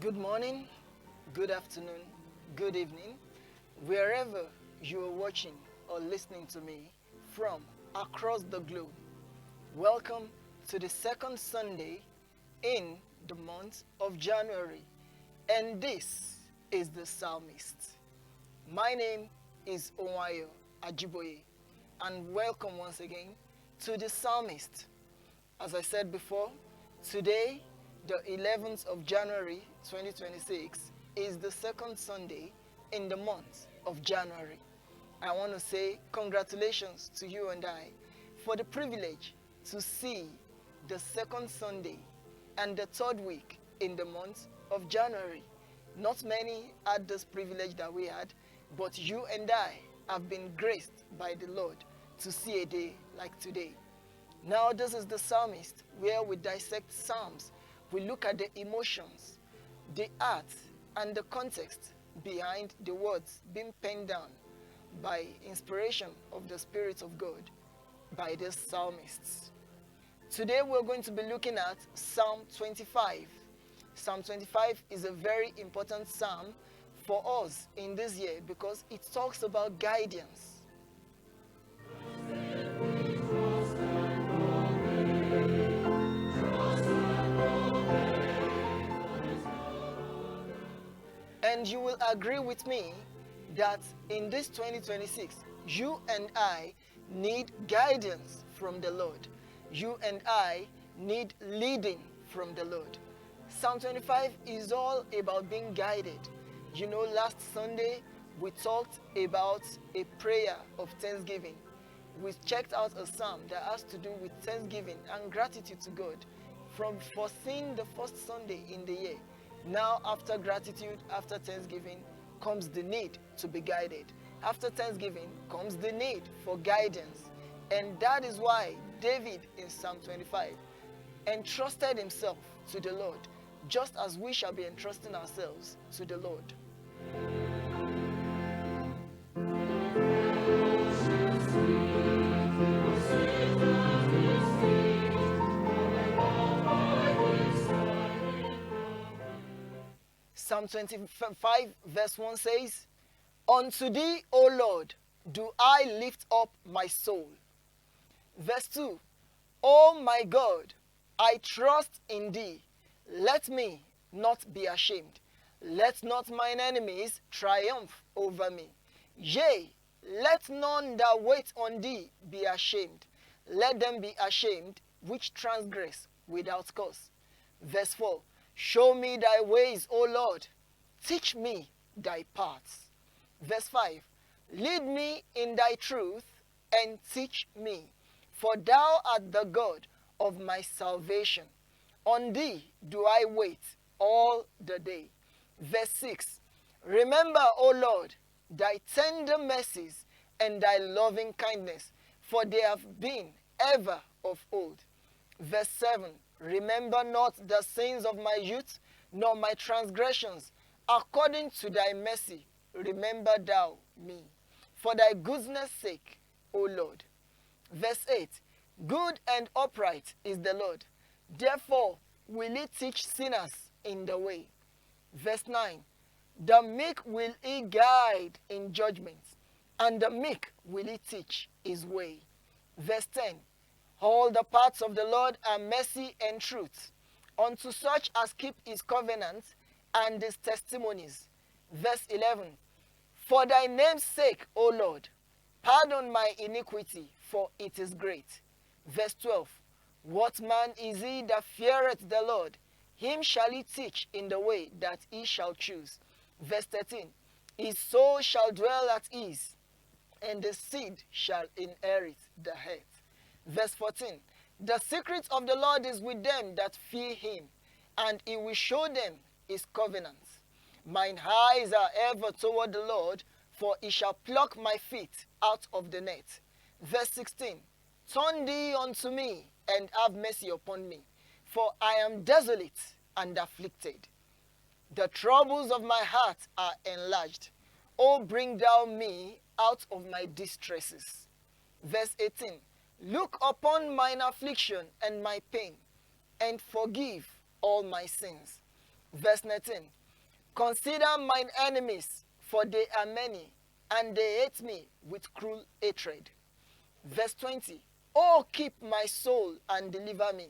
Good morning, good afternoon, good evening, wherever you are watching or listening to me from across the globe. Welcome to the second Sunday in the month of January, and this is the Psalmist. My name is Ohunayo, Ajiboye, and welcome once again to the Psalmist. As I said before, today, the 11th of January 2026, is the second Sunday in the month of January. I want to say congratulations to you and I for the privilege to see the second Sunday and the third week in the month of January. Not many had this privilege that we had, but you and I have been graced by the Lord to see a day like today. Now this is the Psalmist, where we dissect Psalms. We look at the emotions, the art, and the context behind the words being penned down by inspiration of the Spirit of God by these psalmists. Today we're going to be looking at Psalm 25. Psalm 25 is a very important psalm for us in this year because it talks about guidance. And you will agree with me that in this 2026, you and I need guidance from the Lord. You and I need leading from the Lord. Psalm 25 is all about being guided. You know, last Sunday, we talked about a prayer of thanksgiving. We checked out a psalm that has to do with thanksgiving and gratitude to God for seeing the first Sunday in the year. Now, after gratitude, after thanksgiving, comes the need to be guided. After thanksgiving comes the need for guidance. And that is why David in Psalm 25 entrusted himself to the Lord, just as we shall be entrusting ourselves to the Lord. Psalm 25 verse 1 says, "Unto thee, O Lord, do I lift up my soul." Verse 2, "O my God, I trust in thee. Let me not be ashamed. Let not mine enemies triumph over me. Yea, let none that wait on thee be ashamed. Let them be ashamed which transgress without cause." Verse 4, "Show me thy ways, O Lord. Teach me thy paths." Verse 5, "Lead me in thy truth and teach me, for thou art the God of my salvation. On thee do I wait all the day." Verse 6, "Remember, O Lord, thy tender mercies and thy loving kindness, for they have been ever of old." Verse 7, "Remember not the sins of my youth, nor my transgressions. According to thy mercy, remember thou me, for thy goodness' sake, O Lord." Verse 8, "Good and upright is the Lord. Therefore will he teach sinners in the way." Verse 9, "The meek will he guide in judgment, and the meek will he teach his way." Verse 10, "All the paths of the Lord are mercy and truth, unto such as keep his covenant and his testimonies." Verse 11, "For thy name's sake, O Lord, pardon my iniquity, for it is great." Verse 12, "What man is he that feareth the Lord? Him shall he teach in the way that he shall choose." Verse 13, "His soul shall dwell at ease, and the seed shall inherit the earth." Verse 14, "The secret of the Lord is with them that fear him, and he will show them his covenant. Mine eyes are ever toward the Lord, for he shall pluck my feet out of the net." Verse 16, "Turn thee unto me, and have mercy upon me, for I am desolate and afflicted. The troubles of my heart are enlarged. O bring thou me out of my distresses." Verse 18, "Look upon mine affliction and my pain, and forgive all my sins." Verse 19. Consider mine enemies, for they are many, and they hate me with cruel hatred. Verse 20. Oh, keep my soul and deliver me.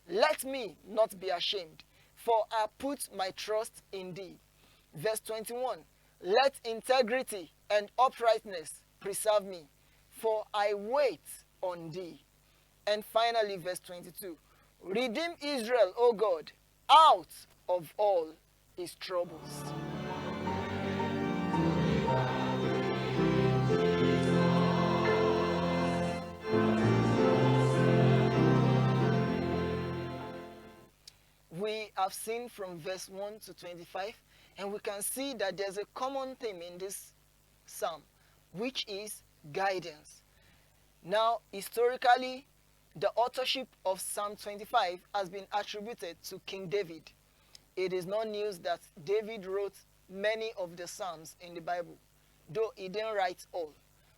Let me not be ashamed, for I put my trust in thee. Verse 21. Let integrity and uprightness preserve me, for I wait on thee. And finally, verse 22. Redeem Israel, O God, out of all his troubles. We have seen from verse 1 to 25, and we can see that there's a common theme in this psalm, which is guidance. Now, historically, the authorship of Psalm 25 has been attributed to King David. It is not news that David wrote many of the Psalms in the Bible, though he didn't write all.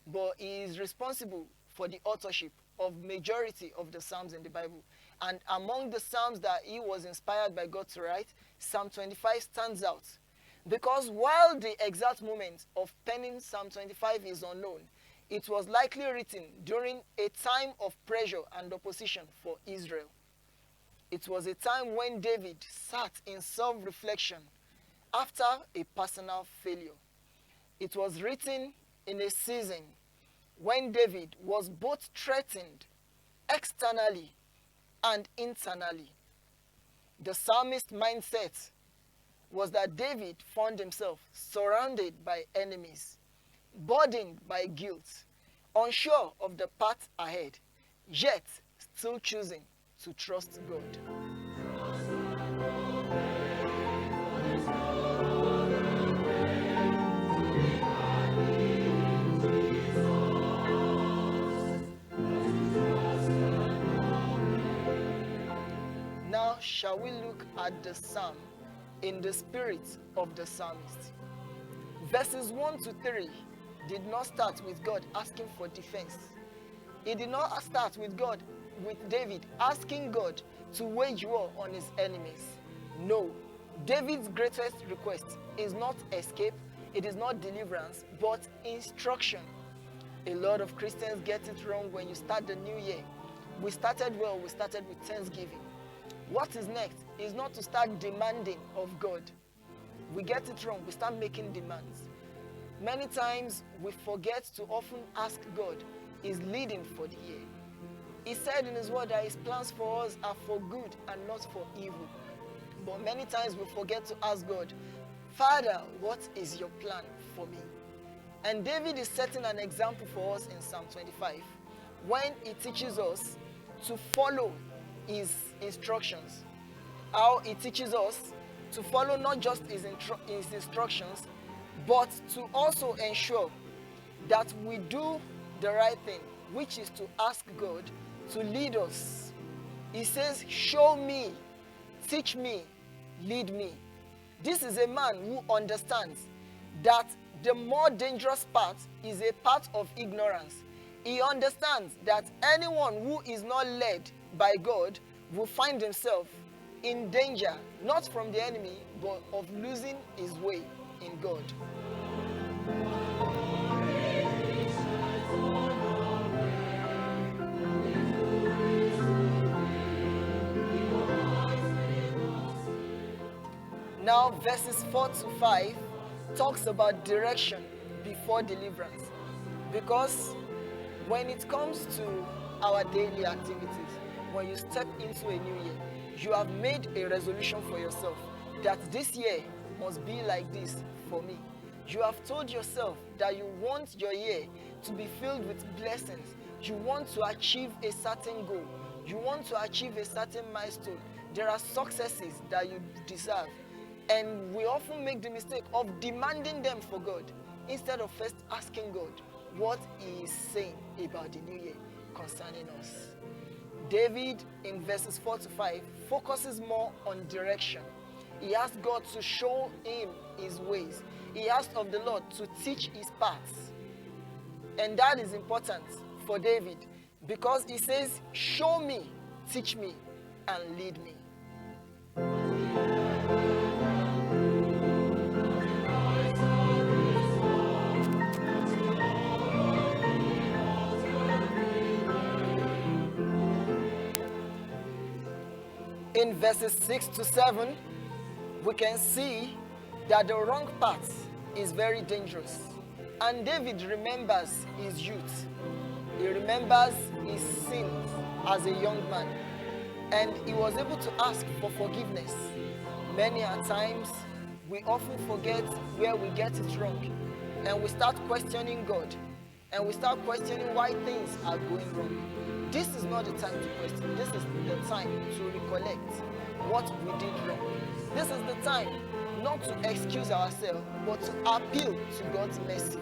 But he is responsible for the authorship of majority of the Psalms in the Bible. And among the Psalms that he was inspired by God to write, Psalm 25 stands out. Because while the exact moment of penning Psalm 25 is unknown, it was likely written during a time of pressure and opposition for Israel. It was a time when David sat in self-reflection after a personal failure. It was written in a season when David was both threatened externally and internally. The psalmist's mindset was that David found himself surrounded by enemies, burdened by guilt, unsure of the path ahead, yet still choosing to trust God. Now shall we look at the psalm in the spirit of the psalmist. Verses 1 to 3 did not start with God asking for defense. It did not start with David asking God to wage war on his enemies. No, David's greatest request is not escape, it is not deliverance, but instruction. A lot of Christians get it wrong when you start the new year. We started well, we started with Thanksgiving. What is next is not to start demanding of God. We get it wrong, we start making demands. Many times we forget to often ask God his leading for the year. He said in his word that his plans for us are for good and not for evil. But many times we forget to ask God, Father, what is your plan for me? And David is setting an example for us in Psalm 25 when he teaches us to follow his instructions. How he teaches us to follow not just his instructions, but to also ensure that we do the right thing, which is to ask God to lead us. He says, show me, teach me, lead me. This is a man who understands that the more dangerous path is a path of ignorance. He understands that anyone who is not led by God will find himself in danger, not from the enemy, but of losing his way in God. Now, verses 4 to 5 talks about direction before deliverance. Because when it comes to our daily activities, when you step into a new year, you have made a resolution for yourself that this year must be like this for me. You have told yourself that you want your year to be filled with blessings. You want to achieve a certain goal. You want to achieve a certain milestone. There are successes that you deserve. And we often make the mistake of demanding them for God instead of first asking God what He is saying about the new year concerning us. David, in verses 4 to 5, focuses more on direction. He asked God to show him his ways. He asked of the Lord to teach his paths. And that is important for David because he says, show me, teach me, and lead me. In verses 6 to 7, we can see that the wrong path is very dangerous. And David remembers his youth. He remembers his sins as a young man. And he was able to ask for forgiveness. Many a times, we often forget where we get it wrong. And we start questioning God. And we start questioning why things are going wrong. This is not the time to question. This is the time to recollect what we did wrong. This is the time not to excuse ourselves, but to appeal to God's mercy.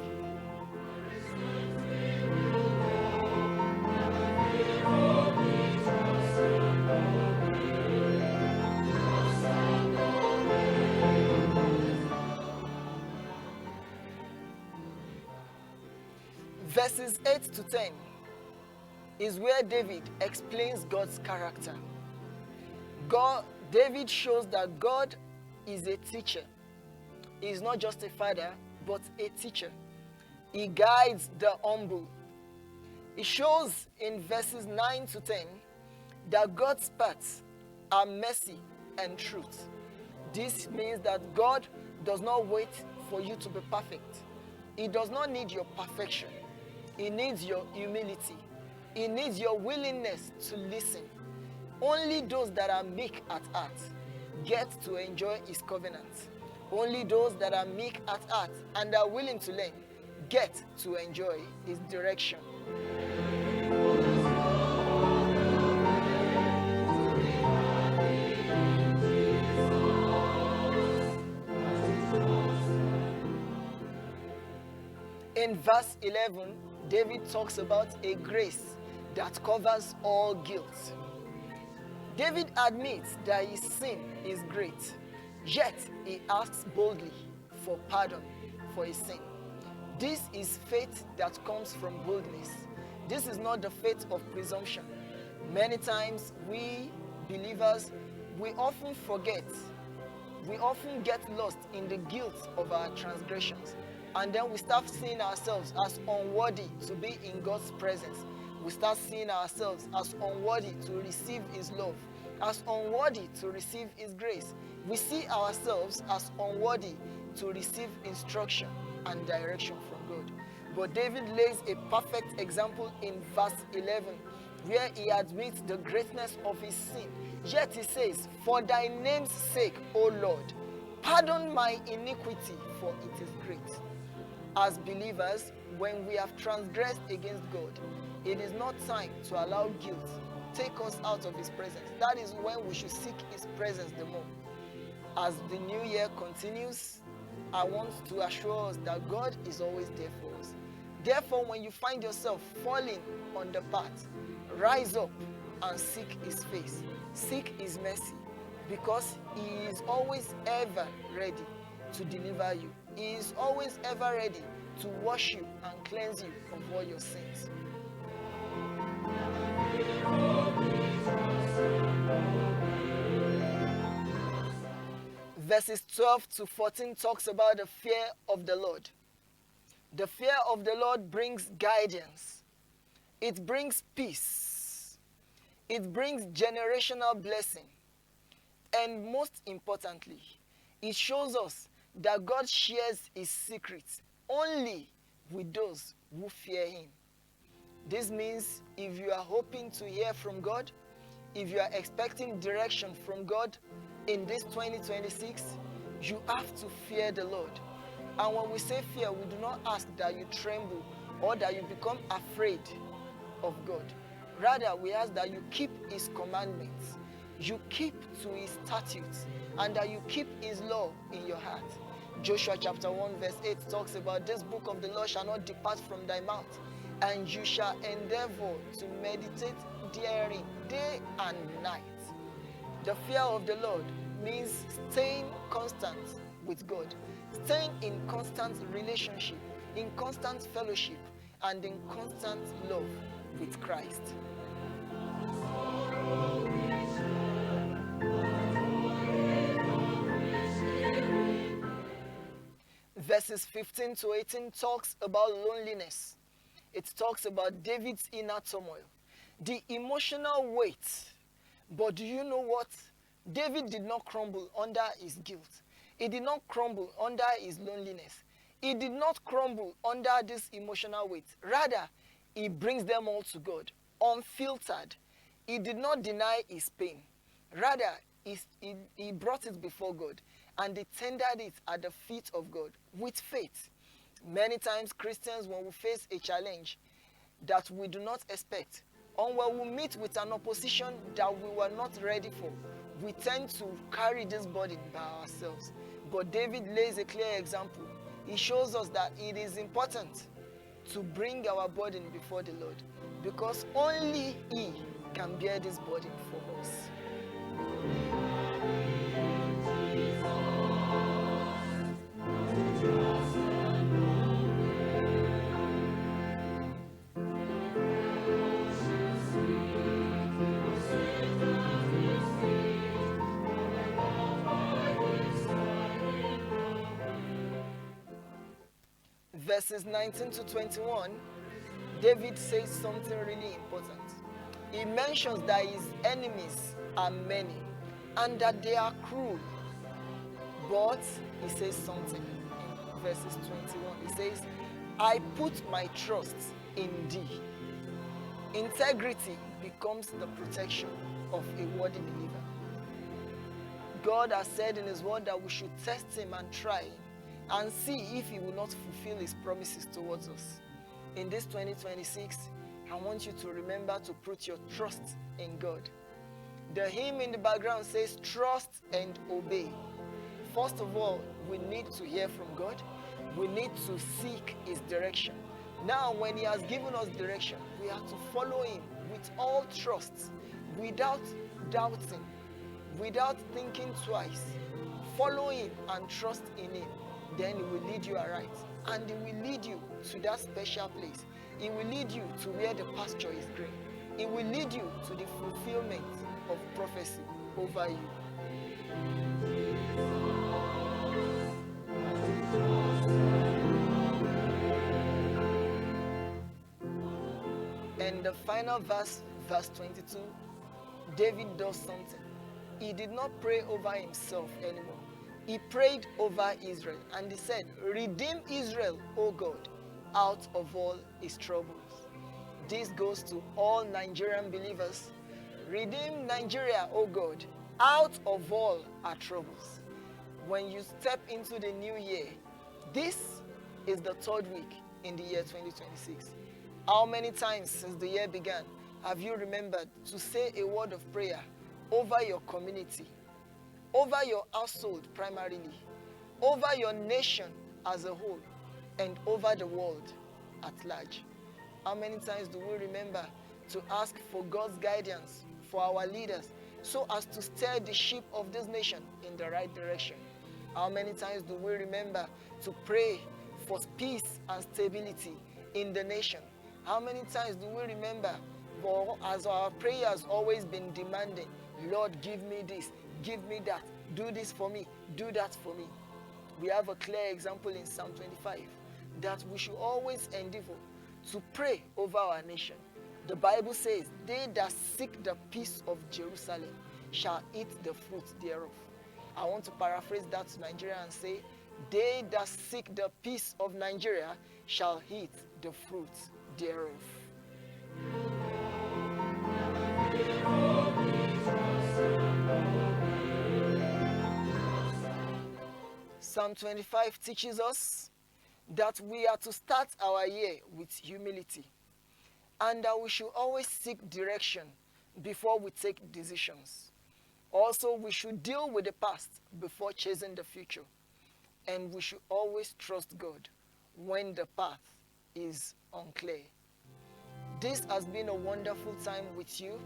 Verses 8 to 10 is where David explains God's character. David shows that God is a teacher. He is not just a father, but a teacher. He guides the humble. He shows in verses 9 to 10 that God's paths are mercy and truth. This means that God does not wait for you to be perfect. He does not need your perfection. He needs your humility. He needs your willingness to listen. Only those that are meek at heart get to enjoy his covenant. Only those that are meek at heart and are willing to learn get to enjoy his direction. In verse 11, David talks about a grace that covers all guilt. David admits that his sin is great, yet he asks boldly for pardon for his sin. This is faith that comes from boldness. This is not the faith of presumption. Many times we believers, we often forget, we often get lost in the guilt of our transgressions. And then we start seeing ourselves as unworthy to be in God's presence. We start seeing ourselves as unworthy to receive his love, as unworthy to receive his grace. We see ourselves as unworthy to receive instruction and direction from God. But David lays a perfect example in verse 11, where he admits the greatness of his sin. Yet he says, "For thy name's sake, O Lord, pardon my iniquity, for it is great." As believers, when we have transgressed against God, it is not time to allow guilt take us out of his presence. That is when we should seek his presence the more. As the new year continues, I want to assure us that God is always there for us. Therefore, when you find yourself falling on the path, rise up and seek his face. Seek his mercy, because he is always ever ready to deliver you. He is always ever ready to wash you and cleanse you of all your sins. Verses 12 to 14 talks about the fear of the Lord. The fear of the Lord brings guidance. It brings peace. It brings generational blessing. And most importantly, it shows us that God shares his secrets only with those who fear him. This means if you are hoping to hear from God, if you are expecting direction from God in this 2026, you have to fear the Lord. And when we say fear, we do not ask that you tremble or that you become afraid of God. Rather, we ask that you keep his commandments, you keep to his statutes, and that you keep his law in your heart. Joshua chapter 1 verse 8 talks about, "This book of the law shall not depart from thy mouth, and you shall endeavor to meditate therein day and night." The fear of the Lord means staying constant with God, staying in constant relationship, in constant fellowship, and in constant love with Christ. Verses 15 to 18 talks about loneliness. It talks about David's inner turmoil, the emotional weight. But do you know what David did not crumble under his guilt. He did not crumble under his loneliness. He did not crumble under this emotional weight. Rather, he brings them all to God, unfiltered. He did not deny his pain. Rather, he brought it before God, and he tendered it at the feet of God with faith. Many times, Christians, when we face a challenge that we do not expect, or when we meet with an opposition that we were not ready for, we tend to carry this burden by ourselves. But David lays a clear example. He shows us that it is important to bring our burden before the Lord, because only He can bear this burden for us. Verses 19 to 21, David says something really important. He mentions that his enemies are many and that they are cruel. But he says something in verses 21. He says, I put my trust in thee. Integrity becomes the protection of a worthy believer. God has said in his word that we should test him and try him and see if he will not fulfill his promises towards us. In this 2026, I want you to remember to put your trust in God. The hymn in the background says, trust and obey. First of all, we need to hear from God. We need to seek his direction. Now, when he has given us direction, we have to follow him with all trust, without doubting, without thinking twice. Follow him and trust in him. Then he will lead you aright. And he will lead you to that special place. He will lead you to where the pasture is green. He will lead you to the fulfillment of prophecy over you. And the final verse, verse 22, David does something. He did not pray over himself anymore. He prayed over Israel, and he said, redeem Israel, O God, out of all his troubles. This goes to all Nigerian believers. Redeem Nigeria, O God, out of all our troubles. When you step into the new year, this is the third week in the year 2026. How many times since the year began have you remembered to say a word of prayer over your community, over your household primarily, over your nation as a whole, and over the world at large? How many times do we remember to ask for God's guidance for our leaders so as to steer the ship of this nation in the right direction? How many times do we remember to pray for peace and stability in the nation? How many times do we remember, as our prayers always been demanding, Lord, give me this, give me that, do this for me, do that for me? We have a clear example in Psalm 25 that we should always endeavor to pray over our nation. The Bible says, they that seek the peace of Jerusalem shall eat the fruit thereof. I want to paraphrase that to Nigeria and say, they that seek the peace of Nigeria shall eat the fruit thereof. Psalm 25 teaches us that we are to start our year with humility, and that we should always seek direction before we take decisions. Also, we should deal with the past before chasing the future, and we should always trust God when the path is unclear. This has been a wonderful time with you,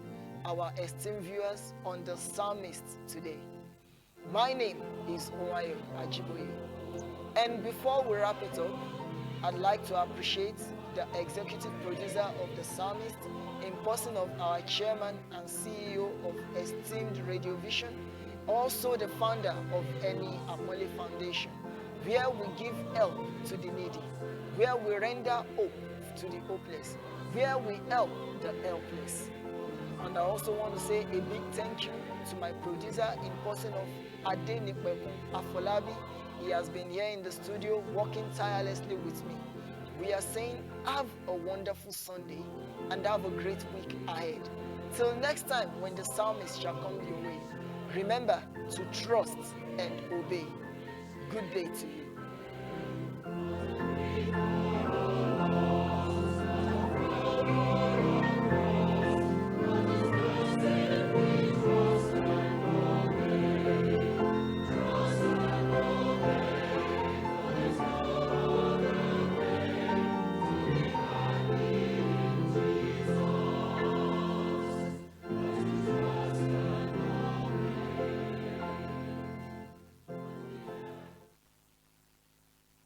our esteemed viewers, on the Psalmist today. My name is Ohunayo Ajiboye. And before we wrap it up, I'd like to appreciate the executive producer of the Psalmist, in person of our chairman and CEO of esteemed Radio Vision, also the founder of Eni Amole Foundation, where we give help to the needy, where we render hope to the hopeless, where we help the helpless. And I also want to say a big thank you to my producer in person of Adenipekun Afolabi. He has been here in the studio working tirelessly with me. We are saying have a wonderful Sunday and have a great week ahead. Till next time when the psalmist shall come your way, remember to trust and obey. Good day to you.